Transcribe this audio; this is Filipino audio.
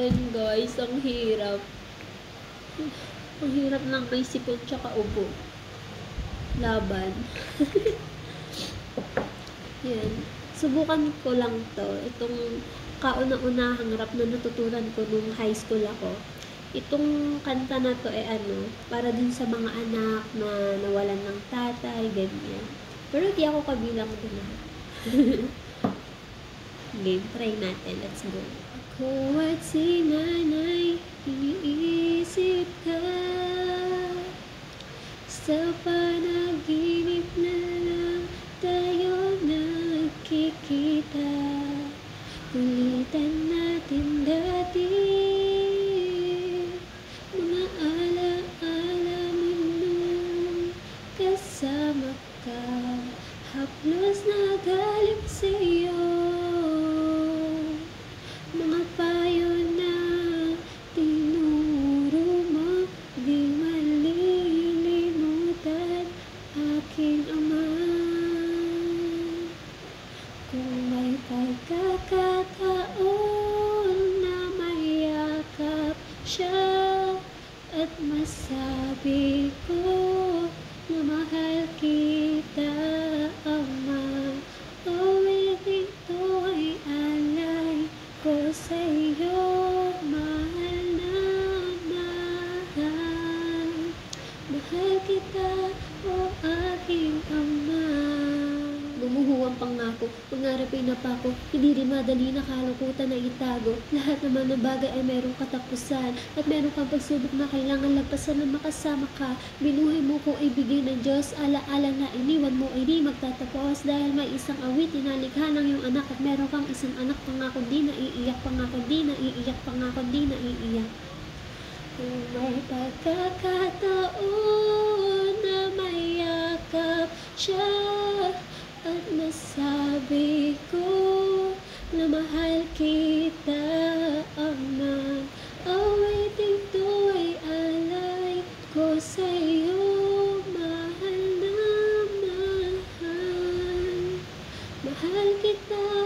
Ayan guys, ang hirap. Ang hirap ng may sipon tsaka ubo. Laban. Yan. Subukan ko lang to. Itong kauna-unahang rap na natutunan ko nung high school ako. Itong kanta na to para din sa mga anak na nawalan ng tatay, ganyan. Pero di ako kabilang dun ha. Game, try natin. Let's go. Ako at si nanay, iniisip ka. Sa panaginip na lang tayo nagkikita. Ulitan natin dati mga ala-ala mo nung kasama ka. Haplos na galing sa'yo, mga payo na tinuro mo, di malilimutan aking ama. Kung may pagkakataon na mayakap siya at masabi ko na mahal kita, ama. Awitin to ay alay ko sa'yo, mahal na mahal. Mahal kita, o aking ama. Gumuho ang pangako, mangarap ay napako, hindi rin madali na kalukutan na itago. Lahat naman ng bagay ay merong katapusan, at meron kang pagsubok na kailangan lagpasan na makasama ka. Binuhay mo ko ibigay ng Diyos, ala-ala na iniwan mo ay di magtatapos. Dahil may isang awit, tinalikha ng iyong anak, at meron kang isang anak, pangako di na iiyak, pangako di na iiyak, pangako di na iiyak. Kung may pagkakataon na mayakap siya at masabi ko na mahal kita, ama. Awitin to ay alay ko sa'yo, mahal na mahal. Mahal kita,